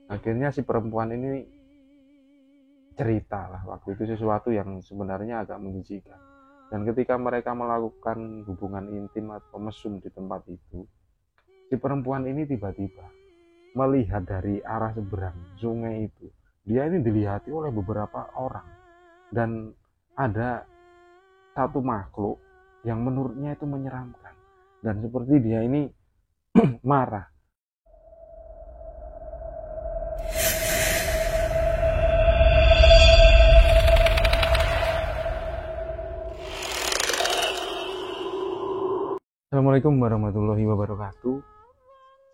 Akhirnya si perempuan ini cerita lah waktu itu sesuatu yang sebenarnya agak menjijikan. Dan ketika mereka melakukan hubungan intim atau mesum di tempat itu, si perempuan ini tiba-tiba melihat dari arah seberang sungai itu. Dia ini dilihati oleh beberapa orang dan ada satu makhluk yang menurutnya itu menyeramkan dan seperti dia ini marah. Assalamualaikum warahmatullahi wabarakatuh.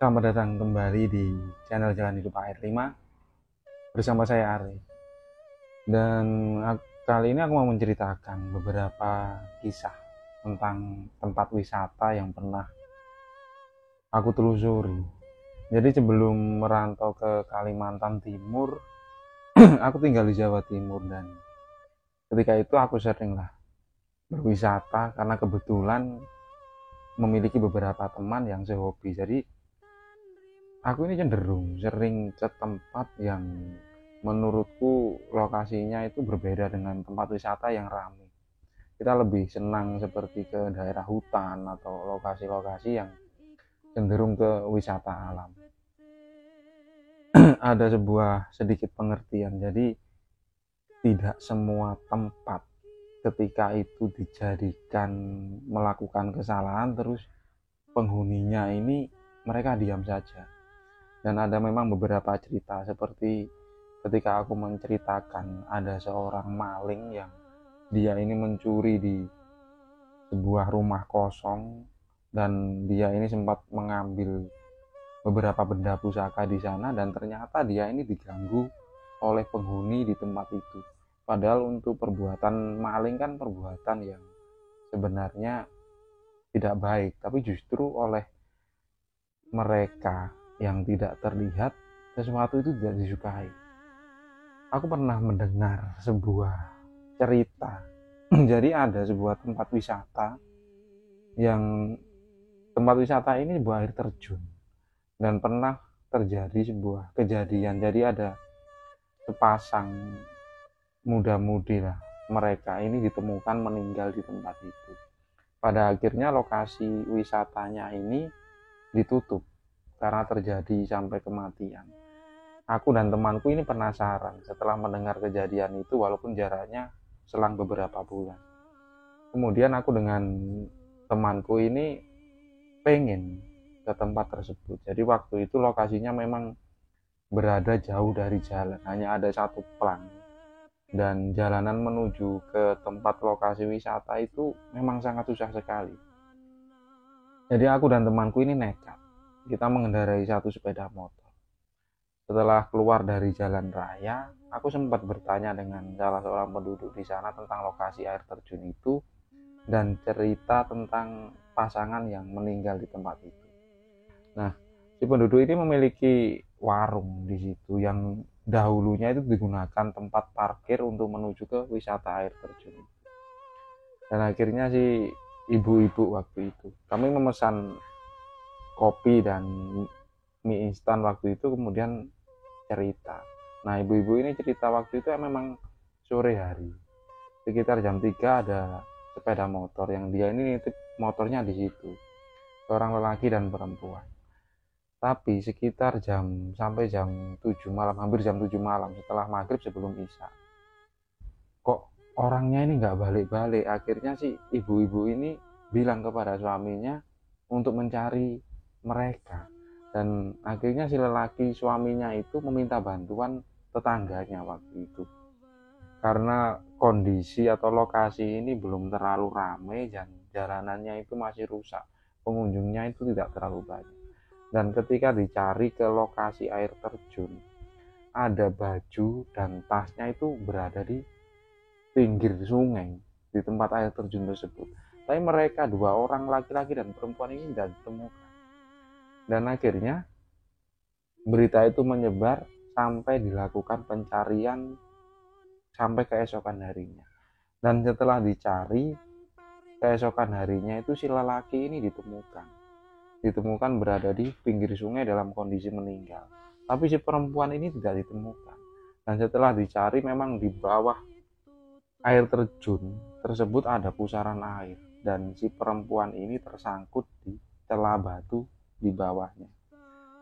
Selamat datang kembali di channel Jalan Hidup AR5 bersama saya Ari. Dan kali ini aku mau menceritakan beberapa kisah tentang tempat wisata yang pernah aku telusuri. Jadi sebelum merantau ke Kalimantan Timur, aku tinggal di Jawa Timur dan ketika itu aku seringlah berwisata karena kebetulan memiliki beberapa teman yang sehobi. Jadi aku ini cenderung sering ke tempat yang menurutku lokasinya itu berbeda dengan tempat wisata yang ramai. Kita lebih senang seperti ke daerah hutan atau lokasi-lokasi yang cenderung ke wisata alam. Ada sebuah sedikit pengertian, jadi tidak semua tempat ketika itu dijadikan melakukan kesalahan terus penghuninya ini mereka diam saja. Dan ada memang beberapa cerita seperti ketika aku menceritakan ada seorang maling yang dia ini mencuri di sebuah rumah kosong dan dia ini sempat mengambil beberapa benda pusaka di sana dan ternyata dia ini diganggu oleh penghuni di tempat itu. Padahal untuk perbuatan maling kan perbuatan yang sebenarnya tidak baik, tapi justru oleh mereka yang tidak terlihat sesuatu itu tidak disukai. Aku pernah mendengar sebuah cerita. Jadi ada sebuah tempat wisata yang tempat wisata ini sebuah air terjun dan pernah terjadi sebuah kejadian. Jadi ada sepasang muda-mudi lah, mereka ini ditemukan meninggal di tempat itu. Pada akhirnya lokasi wisatanya ini ditutup karena terjadi sampai kematian. Aku dan temanku ini penasaran setelah mendengar kejadian itu walaupun jaraknya selang beberapa bulan. Kemudian aku dengan temanku ini pengen ke tempat tersebut. Jadi waktu itu lokasinya memang berada jauh dari jalan, hanya ada satu plang. Dan jalanan menuju ke tempat lokasi wisata itu memang sangat susah sekali. Jadi aku dan temanku ini nekat. Kita mengendarai satu sepeda motor. Setelah keluar dari jalan raya, aku sempat bertanya dengan salah seorang penduduk di sana tentang lokasi air terjun itu dan cerita tentang pasangan yang meninggal di tempat itu. Nah, si penduduk ini memiliki warung di situ yang dahulunya itu digunakan tempat parkir untuk menuju ke wisata air terjun. Dan akhirnya si ibu-ibu waktu itu, kami memesan kopi dan mie instan waktu itu, kemudian cerita. Nah, ibu-ibu ini cerita waktu itu memang sore hari. Sekitar jam 3 ada sepeda motor yang dia ini nitip motornya di situ. Seorang lelaki dan perempuan. Tapi sekitar sampai jam 7 malam, hampir jam 7 malam setelah maghrib sebelum isya. Kok orangnya ini nggak balik-balik? Akhirnya si ibu-ibu ini bilang kepada suaminya untuk mencari mereka. Dan akhirnya si lelaki suaminya itu meminta bantuan tetangganya waktu itu. Karena kondisi atau lokasi ini belum terlalu ramai dan jalanannya itu masih rusak. Pengunjungnya itu tidak terlalu banyak. Dan ketika dicari ke lokasi air terjun, ada baju dan tasnya itu berada di pinggir sungai di tempat air terjun tersebut. Tapi mereka dua orang laki-laki dan perempuan ini tidak ditemukan. Dan akhirnya berita itu menyebar sampai dilakukan pencarian sampai keesokan harinya. Dan setelah dicari keesokan harinya itu si lelaki ini ditemukan berada di pinggir sungai dalam kondisi meninggal. tapi si perempuan ini tidak ditemukan. Dan setelah dicari, memang di bawah air terjun tersebut ada pusaran air, dan si perempuan ini tersangkut di celah batu di bawahnya.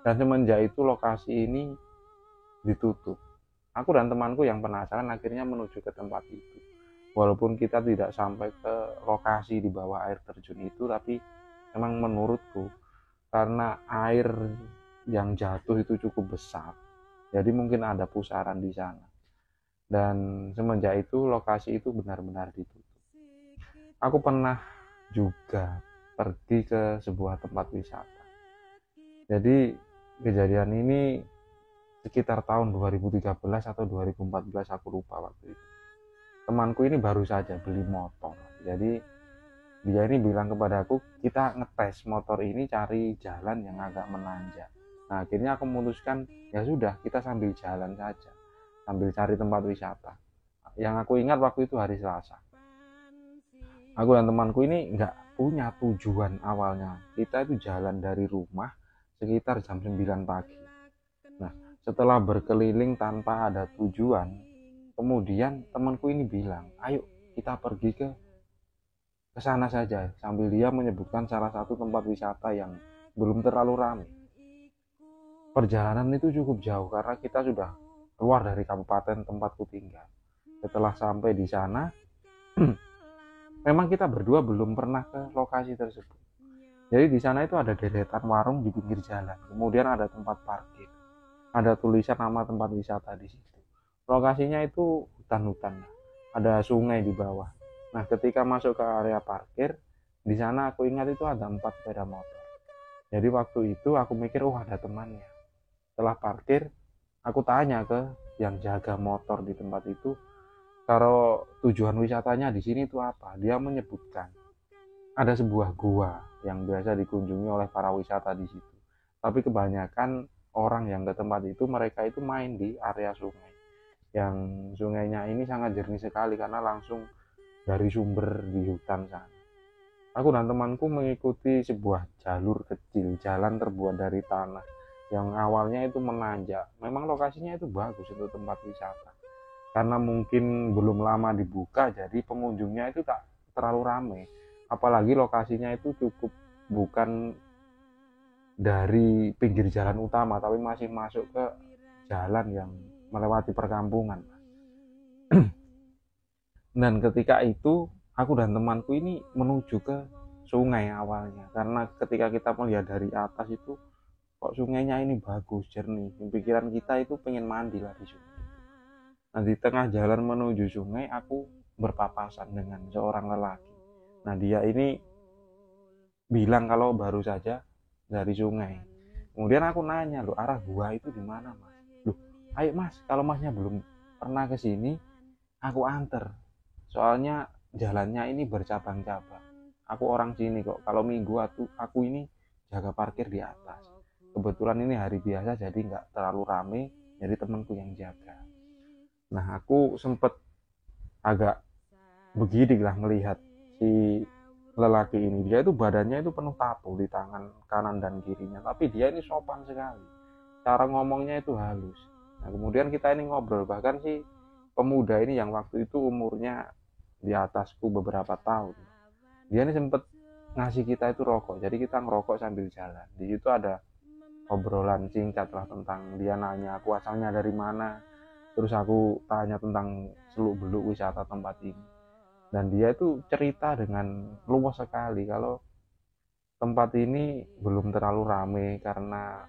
Dan semenjak itu lokasi ini ditutup. Aku dan temanku yang penasaran akhirnya menuju ke tempat itu. Walaupun kita tidak sampai ke lokasi di bawah air terjun itu, tapi memang menurutku karena air yang jatuh itu cukup besar, jadi mungkin ada pusaran di sana. Dan semenjak itu lokasi itu benar-benar ditutup. Aku pernah juga pergi ke sebuah tempat wisata. Jadi kejadian ini sekitar tahun 2013 atau 2014, aku lupa waktu itu. Temanku ini baru saja beli motor. Jadi dia ini bilang kepada aku, kita ngetes motor ini cari jalan yang agak menanjak. Nah, akhirnya aku memutuskan, ya sudah, kita sambil jalan saja, sambil cari tempat wisata. Yang aku ingat waktu itu hari Selasa. Aku dan temanku ini nggak punya tujuan awalnya. Kita itu jalan dari rumah sekitar jam 9 pagi. Nah, setelah berkeliling tanpa ada tujuan, kemudian temanku ini bilang, ayo kita pergi ke sana saja, sambil dia menyebutkan salah satu tempat wisata yang belum terlalu ramai. Perjalanan itu cukup jauh karena kita sudah keluar dari kabupaten tempatku tinggal. Setelah sampai di sana, memang kita berdua belum pernah ke lokasi tersebut. Jadi di sana itu ada deretan warung di pinggir jalan, kemudian ada tempat parkir, ada tulisan nama tempat wisata di situ. Lokasinya itu hutan-hutan, ada sungai di bawah. Nah, ketika masuk ke area parkir, di sana aku ingat itu ada 4 sepeda motor. Jadi waktu itu aku mikir, ada temannya. Setelah parkir, aku tanya ke yang jaga motor di tempat itu, kalau tujuan wisatanya di sini itu apa? Dia menyebutkan ada sebuah gua yang biasa dikunjungi oleh para wisata di situ. Tapi kebanyakan orang yang ke tempat itu, mereka itu main di area sungai. Yang sungainya ini sangat jernih sekali karena langsung dari sumber di hutan sana. Aku dan temanku mengikuti sebuah jalur kecil, jalan terbuat dari tanah yang awalnya itu menanjak. Memang lokasinya itu bagus untuk tempat wisata. Karena mungkin belum lama dibuka, jadi pengunjungnya itu tak terlalu ramai. Apalagi lokasinya itu cukup bukan dari pinggir jalan utama, tapi masih masuk ke jalan yang melewati perkampungan. Dan ketika itu aku dan temanku ini menuju ke sungai awalnya, karena ketika kita melihat dari atas itu kok sungainya ini bagus, jernih. Pikiran kita itu pengen mandi lah di sungai. Nah, di tengah jalan menuju sungai aku berpapasan dengan seorang lelaki. Nah, dia ini bilang kalau baru saja dari sungai. Kemudian aku nanya, loh, arah gua itu di mana, Mas? Loh, ayo Mas, kalau Masnya belum pernah ke sini, aku anter. Soalnya jalannya ini bercabang-cabang. Aku orang sini kok. Kalau minggu aku ini jaga parkir di atas. Kebetulan ini hari biasa jadi nggak terlalu rame, jadi temanku yang jaga. Nah, aku sempet agak begidik lah melihat si lelaki ini. Dia itu badannya itu penuh tato di tangan kanan dan kirinya, tapi dia ini sopan sekali. Cara ngomongnya itu halus. Nah, kemudian kita ini ngobrol, bahkan si pemuda ini yang waktu itu umurnya di atasku beberapa tahun, dia ini sempet ngasih kita itu rokok, jadi kita ngerokok sambil jalan. Di situ ada obrolan singkat lah tentang, dia nanya aku asalnya dari mana, terus aku tanya tentang seluk beluk wisata tempat ini, dan dia itu cerita dengan luas sekali kalau tempat ini belum terlalu ramai karena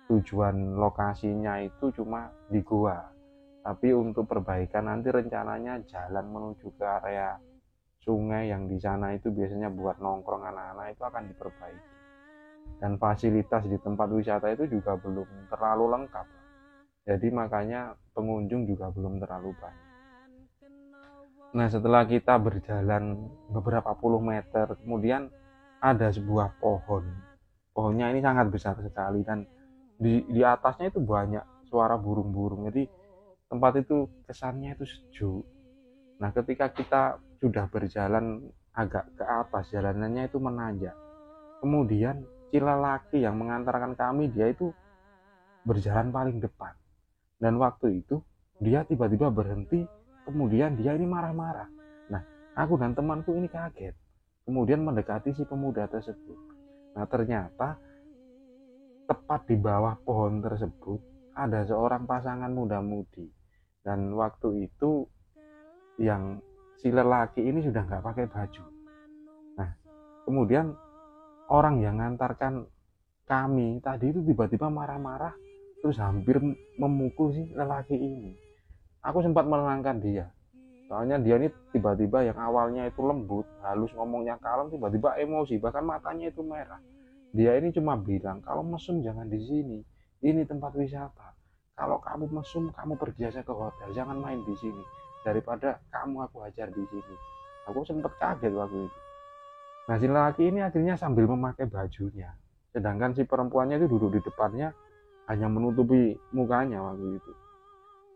tujuan lokasinya itu cuma di gua. Tapi untuk perbaikan nanti rencananya jalan menuju ke area sungai yang di sana itu biasanya buat nongkrong anak-anak itu akan diperbaiki. Dan fasilitas di tempat wisata itu juga belum terlalu lengkap. Jadi makanya pengunjung juga belum terlalu banyak. Nah, setelah kita berjalan beberapa puluh meter, kemudian ada sebuah pohon. Pohonnya ini sangat besar sekali dan di atasnya itu banyak suara burung-burung. Jadi tempat itu kesannya itu sejuk. Nah, ketika kita sudah berjalan agak ke atas, jalanannya itu menanjak. Kemudian si lelaki yang mengantarkan kami, dia itu berjalan paling depan. Dan waktu itu dia tiba-tiba berhenti, kemudian dia ini marah-marah. Nah, aku dan temanku ini kaget, kemudian mendekati si pemuda tersebut. Nah, ternyata tepat di bawah pohon tersebut ada seorang pasangan muda-mudi. Dan waktu itu yang si lelaki ini sudah nggak pakai baju. Nah, kemudian orang yang ngantarkan kami tadi itu tiba-tiba marah-marah, terus hampir memukul si lelaki ini. Aku sempat menenangkan dia, soalnya dia ini tiba-tiba yang awalnya itu lembut, halus, ngomongnya kalem, tiba-tiba emosi, bahkan matanya itu merah. Dia ini cuma bilang, kalau mesum jangan di sini, ini tempat wisata. Kalau kamu mesum, kamu pergi aja ke hotel, jangan main di sini. Daripada kamu aku hajar di sini. Aku sempat kaget waktu itu. Nah, si lelaki ini akhirnya sambil memakai bajunya, sedangkan si perempuannya itu duduk di depannya, hanya menutupi mukanya waktu itu.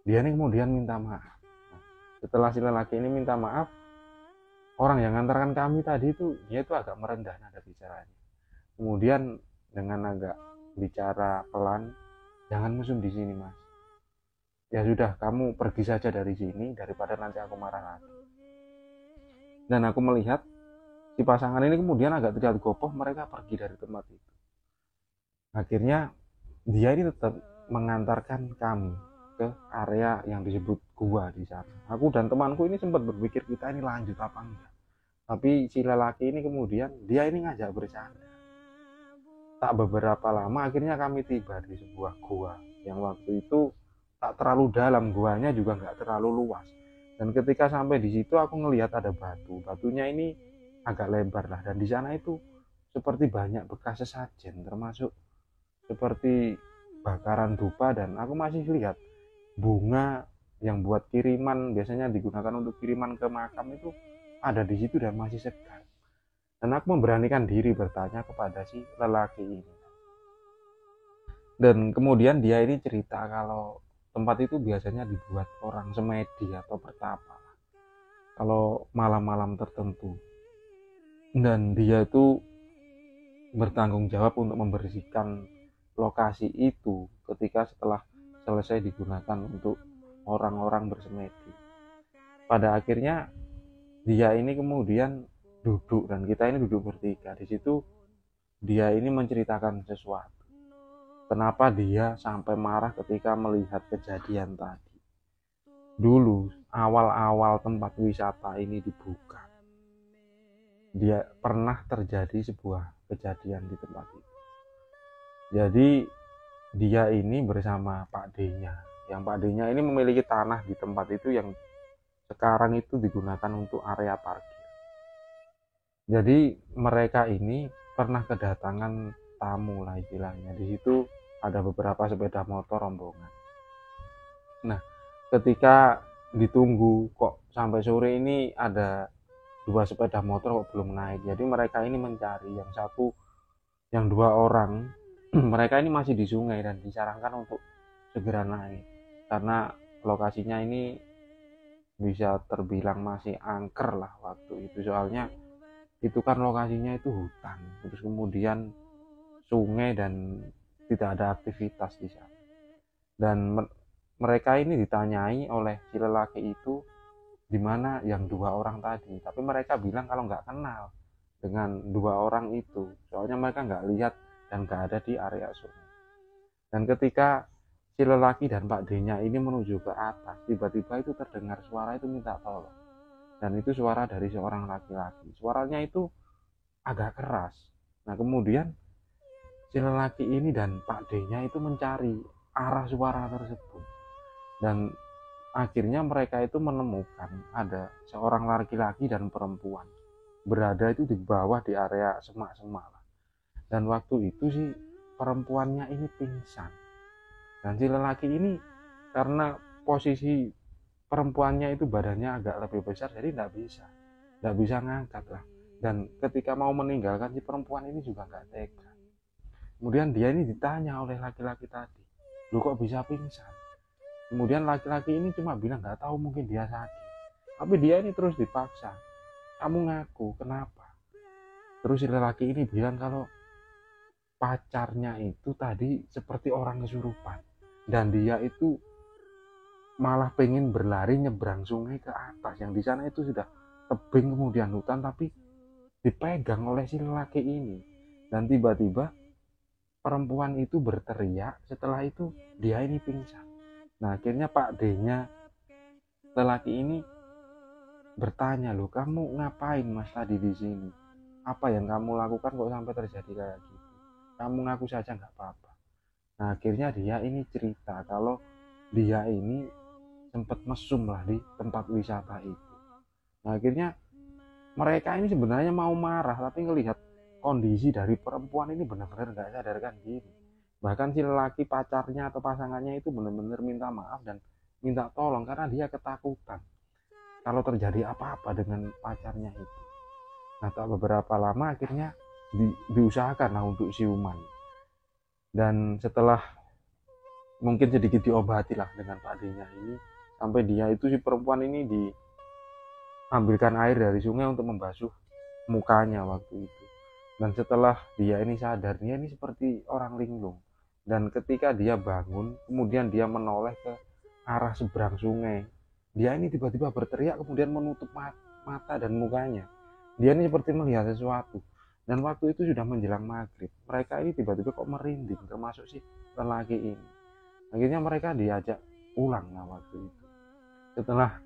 Dia ini kemudian minta maaf. Nah, setelah si lelaki ini minta maaf, orang yang ngantarkan kami tadi itu, dia itu agak merendah nada bicaranya. Kemudian dengan agak bicara pelan, jangan mesum di sini mas. Ya sudah, kamu pergi saja dari sini daripada nanti aku marah lagi. Dan aku melihat si pasangan ini kemudian agak tidak gopoh, mereka pergi dari tempat itu. Akhirnya dia ini tetap mengantarkan kami ke area yang disebut gua di sana. Aku dan temanku ini sempat berpikir kita ini lanjut apa enggak. Tapi si lelaki ini kemudian dia ini ngajak bercanda. Tak beberapa lama akhirnya kami tiba di sebuah gua yang waktu itu tak terlalu dalam, guanya juga nggak terlalu luas. Dan ketika sampai di situ aku ngelihat ada batu. Batunya ini agak lebar lah, dan di sana itu seperti banyak bekas sesajen, termasuk seperti bakaran dupa, dan aku masih lihat bunga yang buat kiriman, biasanya digunakan untuk kiriman ke makam itu ada di situ dan masih segar. Dan aku memberanikan diri bertanya kepada si lelaki ini. Dan kemudian dia ini cerita kalau tempat itu biasanya dibuat orang semedi atau bertapa kalau malam-malam tertentu. Dan dia itu bertanggung jawab untuk membersihkan lokasi itu ketika setelah selesai digunakan untuk orang-orang bersemedi. Pada akhirnya dia ini kemudian duduk dan kita ini duduk bertiga. Di situ dia ini menceritakan sesuatu. Kenapa dia sampai marah ketika melihat kejadian tadi. Dulu awal-awal tempat wisata ini dibuka, dia pernah terjadi sebuah kejadian di tempat itu. Jadi dia ini bersama Pak D-nya, yang Pak D-nya ini memiliki tanah di tempat itu yang sekarang itu digunakan untuk area parkir. Jadi mereka ini pernah kedatangan tamu lah istilahnya. Di situ ada beberapa sepeda motor rombongan. Nah, ketika ditunggu kok sampai sore ini ada 2 sepeda motor kok belum naik. Jadi mereka ini mencari yang satu, yang 2 orang. Mereka ini masih di sungai dan disarankan untuk segera naik karena lokasinya ini bisa terbilang masih angker lah waktu itu, soalnya itu kan lokasinya itu hutan, terus kemudian sungai dan tidak ada aktivitas di sana. Dan mereka ini ditanyai oleh si lelaki itu di mana yang 2 orang tadi, tapi mereka bilang kalau nggak kenal dengan 2 orang itu, soalnya mereka nggak lihat dan nggak ada di area sungai. Dan ketika si lelaki dan Pak D-nya ini menuju ke atas, tiba-tiba itu terdengar suara itu minta tolong, dan itu suara dari seorang laki-laki. Suaranya itu agak keras. Nah, kemudian si lelaki ini dan Pak D-nya itu mencari arah suara tersebut, dan akhirnya mereka itu menemukan ada seorang laki-laki dan perempuan berada itu di bawah di area semak-semak. Dan waktu itu si perempuannya ini pingsan, dan si lelaki ini karena posisi perempuannya itu badannya agak lebih besar, jadi nggak bisa ngangkat lah. Dan ketika mau meninggalkan, si perempuan ini juga nggak tega. Kemudian dia ini ditanya oleh laki-laki tadi, lu kok bisa pingsan? Kemudian laki-laki ini cuma bilang nggak tahu, mungkin dia sakit. Tapi dia ini terus dipaksa, kamu ngaku kenapa? Terus si lelaki ini bilang kalau pacarnya itu tadi seperti orang kesurupan, dan dia itu malah pengen berlari nyebrang sungai ke atas, yang di sana itu sudah tebing kemudian hutan, tapi dipegang oleh si lelaki ini. Dan tiba-tiba perempuan itu berteriak, setelah itu dia ini pingsan. Nah akhirnya Pak D-nya lelaki ini bertanya, loh kamu ngapain mas tadi di sini? Apa yang kamu lakukan kok sampai terjadi kayak gitu? Kamu ngaku saja nggak apa-apa. Nah akhirnya dia ini cerita kalau dia ini sempat mesum lah di tempat wisata itu. Nah akhirnya mereka ini sebenarnya mau marah, tapi ngelihat kondisi dari perempuan ini benar-benar nggak sadarkan diri. Bahkan si lelaki pacarnya atau pasangannya itu benar-benar minta maaf dan minta tolong karena dia ketakutan kalau terjadi apa-apa dengan pacarnya itu. Nah tak beberapa lama akhirnya diusahakan lah untuk siuman, dan setelah mungkin sedikit diobati lah dengan Pak D-nya ini, sampai dia itu si perempuan ini diambilkan air dari sungai untuk membasuh mukanya waktu itu. Dan setelah dia ini sadar, dia ini seperti orang linglung, dan ketika dia bangun kemudian dia menoleh ke arah seberang sungai, dia ini tiba-tiba berteriak kemudian menutup mata dan mukanya. Dia ini seperti melihat sesuatu, dan waktu itu sudah menjelang maghrib. Mereka ini tiba-tiba kok merinding, termasuk si lelaki ini. Akhirnya mereka diajak pulang. Nah waktu itu setelah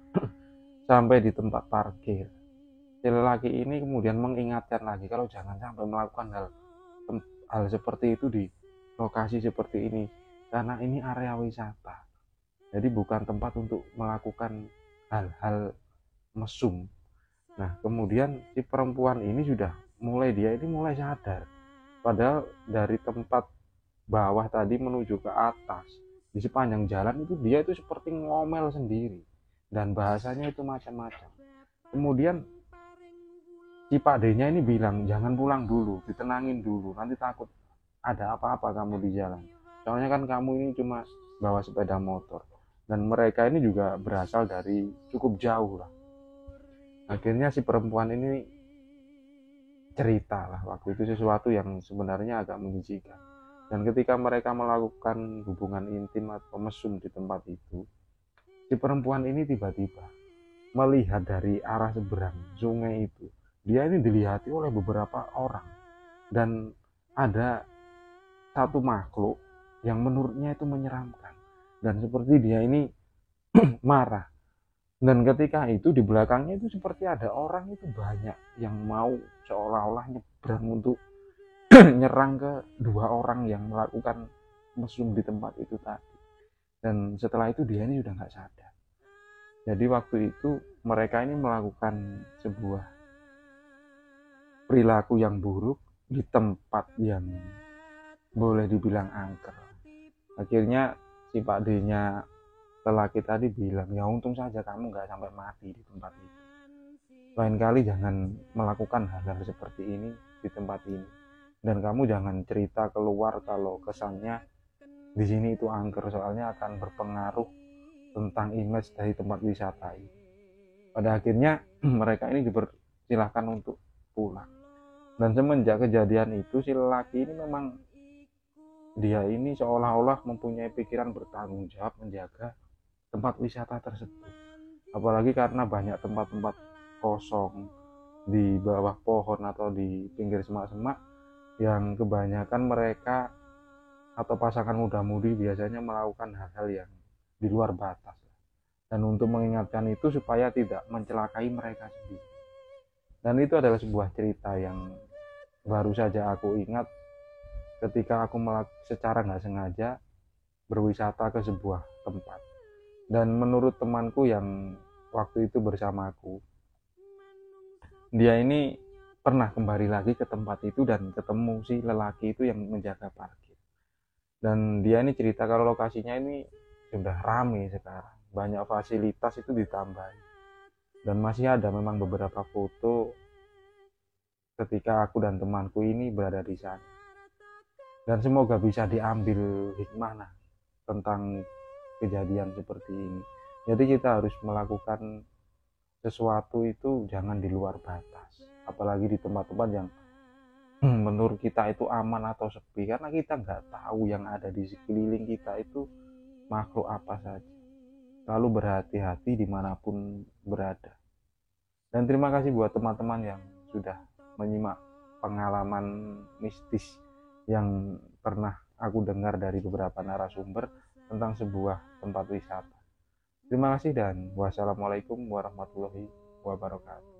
sampai di tempat parkir, si lelaki ini kemudian mengingatkan lagi kalau jangan sampai melakukan hal seperti itu di lokasi seperti ini, karena ini area wisata, jadi bukan tempat untuk melakukan hal-hal mesum. Nah kemudian si perempuan ini dia ini mulai sadar, padahal dari tempat bawah tadi menuju ke atas di sepanjang jalan itu dia itu seperti ngomel sendiri dan bahasanya itu macam-macam. Kemudian si Pak D-nya ini bilang jangan pulang dulu, ditenangin dulu, nanti takut ada apa-apa kamu di jalan, soalnya kan kamu ini cuma bawa sepeda motor, dan mereka ini juga berasal dari cukup jauh lah. Akhirnya si perempuan ini cerita lah waktu itu sesuatu yang sebenarnya agak menjijikan, dan ketika mereka melakukan hubungan intim atau mesum di tempat itu, si perempuan ini tiba-tiba melihat dari arah seberang sungai itu, dia ini dilihati oleh beberapa orang, dan ada satu makhluk yang menurutnya itu menyeramkan, dan seperti dia ini marah. Dan ketika itu di belakangnya itu seperti ada orang itu banyak yang mau seolah-olah nyebrang untuk nyerang ke dua orang yang melakukan mesum di tempat itu tadi. Dan setelah itu dia ini sudah nggak sadar. Jadi waktu itu mereka ini melakukan sebuah perilaku yang buruk di tempat yang boleh dibilang angker. Akhirnya si Pak D-nya lelaki tadi bilang, ya untung saja kamu nggak sampai mati di tempat itu. Lain kali jangan melakukan hal-hal seperti ini di tempat ini. Dan kamu jangan cerita keluar kalau kesannya di sini itu angker, soalnya akan berpengaruh tentang image dari tempat wisata ini. Pada akhirnya mereka ini dipersilahkan untuk pulang. Dan semenjak kejadian itu si lelaki ini memang dia ini seolah-olah mempunyai pikiran bertanggung jawab menjaga tempat wisata tersebut, apalagi karena banyak tempat-tempat kosong di bawah pohon atau di pinggir semak-semak yang kebanyakan mereka atau pasangan muda-mudi biasanya melakukan hal-hal yang di luar batas, dan untuk mengingatkan itu supaya tidak mencelakai mereka sendiri. Dan itu adalah sebuah cerita yang baru saja aku ingat ketika aku secara nggak sengaja berwisata ke sebuah tempat. Dan menurut temanku yang waktu itu bersamaku, dia ini pernah kembali lagi ke tempat itu dan ketemu si lelaki itu yang menjaga parkir. Dan dia ini cerita kalau lokasinya ini sudah ramai sekarang, banyak fasilitas itu ditambah, dan masih ada memang beberapa foto ketika aku dan temanku ini berada di sana. Dan semoga bisa diambil hikmah tentang kejadian seperti ini. Jadi kita harus melakukan sesuatu itu jangan di luar batas, apalagi di tempat-tempat yang menurut kita itu aman atau sepi, karena kita nggak tahu yang ada di sekeliling kita itu makhluk apa saja. Lalu berhati-hati dimanapun berada. Dan terima kasih buat teman-teman yang sudah menyimak pengalaman mistis yang pernah aku dengar dari beberapa narasumber tentang sebuah tempat wisata. Terima kasih dan wassalamualaikum warahmatullahi wabarakatuh.